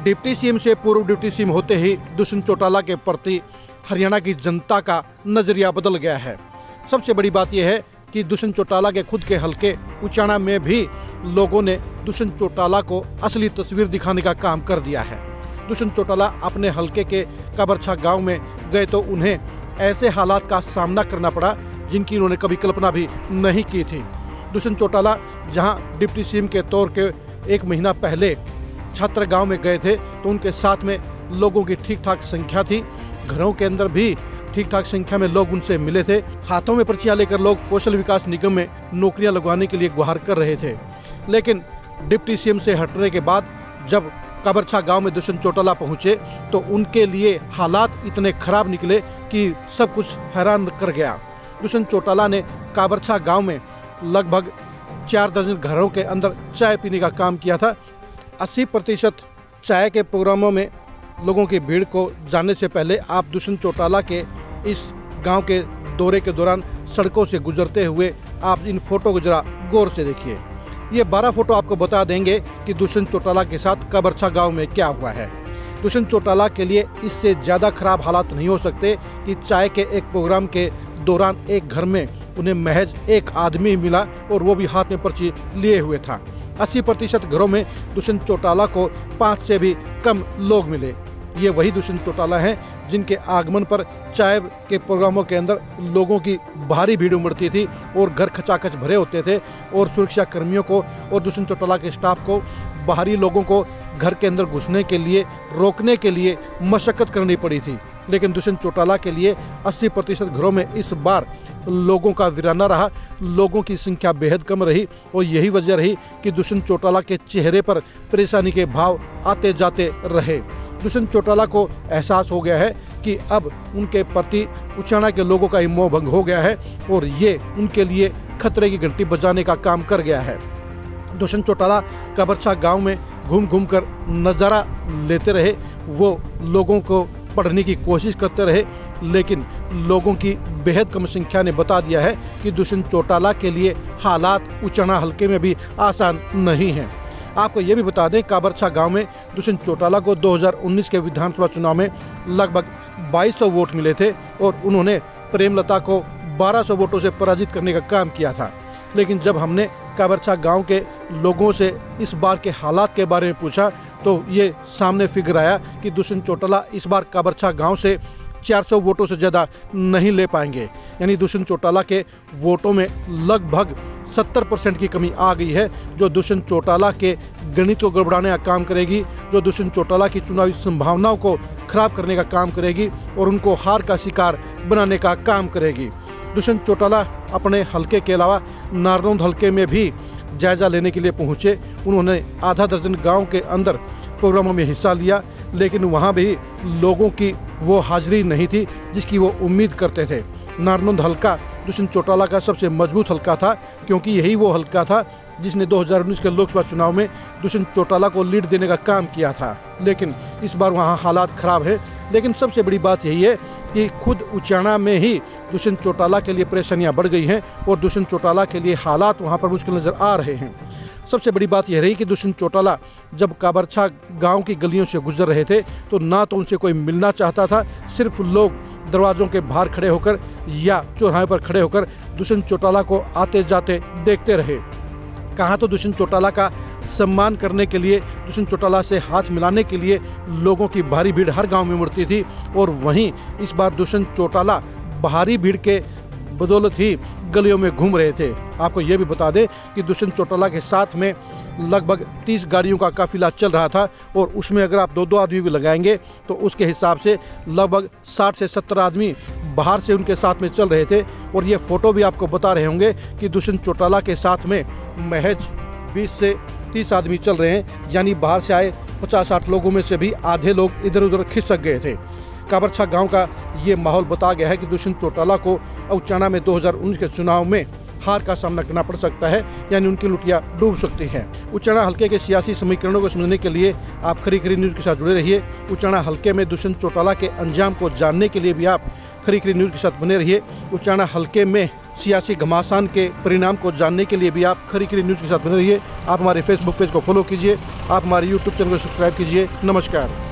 Deputy CM से पूर्व deputy CM होते ही दुष्यंत चौटाला के प्रति हरियाणा की जनता का नजरिया बदल गया है। सबसे बड़ी बात यह है कि दुष्यंत चौटाला के खुद के हलके उचाना में भी लोगों ने दुष्यंत चौटाला को असली तस्वीर दिखाने का काम कर दिया है। दुष्यंत चौटाला अपने हलके के काबरछा गांव में गए तो उन्हें ऐसे हालात का सामना करना पड़ा जिनकी उन्होंने कभी कल्पना भी नहीं की थी। दुष्यंत चौटाला जहां डिप्टी सीएम के तौर के 1 महीना पहले छात्र गांव में गए थे तो उनके साथ में लोगों की ठीक ठाक संख्या थी। घरों के अंदर भी ठीक ठाक संख्या में लोग उनसे मिले थे। हाथों में पर्चियां लेकर लोग कौशल विकास निगम में नौकरियां लगवाने के लिए गुहार कर रहे थे। लेकिन डिप्टी सीएम से हटने के बाद जब काबरछा गांव में दुष्यंत चौटाला पहुंचे तो उनके लिए हालात इतने खराब निकले कि सब कुछ हैरान कर गया। दुष्यंत चौटाला ने काबरछा गांव में लगभग 4 दर्जन घरों के अंदर चाय पीने का काम किया था। 80% चाय के प्रोग्रामों में लोगों की भीड़ को जानने से पहले आप दुष्यंत चौटाला के इस गांव के दौरे के दौरान सड़कों से गुजरते हुए आप इन फोटो को जरा गौर से देखिए। ये 12 फोटो आपको बता देंगे कि दुष्यंत चौटाला के साथ काबरछा गांव में क्या हुआ है। दुष्यंत चौटाला के लिए इससे ज़्यादा खराब हालात नहीं हो सकते कि चाय के एक प्रोग्राम के दौरान एक घर में उन्हें महज एक आदमी मिला और वो भी हाथ में पर्ची लिए हुए था। 80% घरों में दुष्यंत चौटाला को 5 से भी कम लोग मिले। ये वही दुष्यंत चौटाला हैं जिनके आगमन पर चाय के प्रोग्रामों के अंदर लोगों की भारी भीड़ उमड़ती थी और घर खचाखच भरे होते थे और सुरक्षा कर्मियों को और दुष्यंत चौटाला के स्टाफ को बाहरी लोगों को घर के अंदर घुसने के लिए रोकने के लिए मशक्कत करनी पड़ी थी। लेकिन दुष्यंत चौटाला के लिए 80% घरों में इस बार लोगों का वीराना रहा। लोगों की संख्या बेहद कम रही और यही वजह रही कि दुष्यंत चौटाला के चेहरे पर परेशानी के भाव आते जाते रहे। दुष्यंत चौटाला को एहसास हो गया है कि अब उनके प्रति उचाना के लोगों का मोह भंग हो गया है और ये उनके लिए खतरे की घंटी बजाने का काम कर गया है। दुष्यंत चौटाला काबरछा गांव में घूम घूम कर नज़ारा लेते रहे। वो लोगों को पढ़ने की कोशिश करते रहे, लेकिन लोगों की बेहद कम संख्या ने बता दिया है कि दुष्यंत चौटाला के लिए हालात उचाना हलके में भी आसान नहीं हैं। आपको ये भी बता दें, काबरछा गांव में दुष्यंत चौटाला को 2019 के विधानसभा चुनाव में लगभग 2200 वोट मिले थे और उन्होंने प्रेमलता को 1200 वोटों से पराजित करने का काम किया था। लेकिन जब हमने काबरछा गांव के लोगों से इस बार के हालात के बारे में पूछा तो ये सामने फिगर आया कि दुष्यंत चौटाला इस बार काबरछा गांव से 400 वोटों से ज़्यादा नहीं ले पाएंगे। यानी दुष्यंत चौटाला के वोटों में लगभग 70% की कमी आ गई है, जो दुष्यंत चौटाला के गणित को गड़बड़ाने का काम करेगी, जो दुष्यंत चौटाला की चुनावी संभावनाओं को खराब करने का काम करेगी और उनको हार का शिकार बनाने का काम करेगी। दुष्यंत चौटाला अपने हलके के अलावा नारनौंद हलके में भी जायजा लेने के लिए पहुंचे। उन्होंने आधा दर्जन गांव के अंदर प्रोग्रामों में हिस्सा लिया, लेकिन वहां भी लोगों की वो हाजिरी नहीं थी जिसकी वो उम्मीद करते थे। नारनौंद हलका दुष्यंत चौटाला का सबसे मजबूत हलका था, क्योंकि यही वो हलका था जिसने 2019 के लोकसभा चुनाव में दुष्यंत चौटाला को लीड देने का काम किया था। लेकिन इस बार वहाँ हालात खराब है। लेकिन सबसे बड़ी बात यही है कि खुद उचाना में ही दुष्यंत चौटाला के लिए परेशानियां बढ़ गई हैं और दुष्यंत चौटाला के लिए हालात वहाँ पर मुश्किल नज़र आ रहे हैं। सबसे बड़ी बात यह रही कि दुष्यंत चौटाला जब काबरछा गांव की गलियों से गुजर रहे थे तो ना तो उनसे कोई मिलना चाहता था, सिर्फ लोग दरवाज़ों के बाहर खड़े होकर या चौराहे पर खड़े होकर दुष्यंत चौटाला को आते जाते देखते रहे। कहाँ तो दुष्यंत चौटाला का सम्मान करने के लिए, दुष्यंत चौटाला से हाथ मिलाने के लिए लोगों की भारी भीड़ हर गांव में उमड़ती थी, और वहीं इस बार दुष्यंत चौटाला भारी भीड़ के बदौलत ही गलियों में घूम रहे थे। आपको यह भी बता दें कि दुष्यंत चौटाला के साथ में लगभग 30 गाड़ियों का काफिला चल रहा था और उसमें अगर आप 2-2 आदमी भी लगाएंगे तो उसके हिसाब से लगभग 60 से 70 आदमी बाहर से उनके साथ में चल रहे थे। और ये फ़ोटो भी आपको बता रहे होंगे कि दुष्यंत चौटाला के साथ में महज 20 से 30 आदमी चल रहे हैं, यानी बाहर से आए 50-60 लोगों में से भी आधे लोग इधर उधर खिसक गए थे। काबरछा गांव का ये माहौल बता गया है कि दुष्यंत चौटाला को उचाना में 2019 के चुनाव में हार का सामना करना पड़ सकता है, यानी उनकी लुटिया डूब सकती है। उचाना हल्के के सियासी समीकरणों को समझने के लिए आप खरी खरी न्यूज़ के साथ जुड़े रहिए। उचाना हल्के में दुष्यंत चौटाला के अंजाम को जानने के लिए भी आप खरी खरी न्यूज़ के साथ बने रहिए। उचाना हल्के में सियासी घमासान के परिणाम को जानने के लिए भी आप खरी खरी न्यूज़ के साथ बने रहिए। आप हमारे फेसबुक पेज को फॉलो कीजिए, आप हमारे यूट्यूब चैनल को सब्सक्राइब कीजिए। नमस्कार।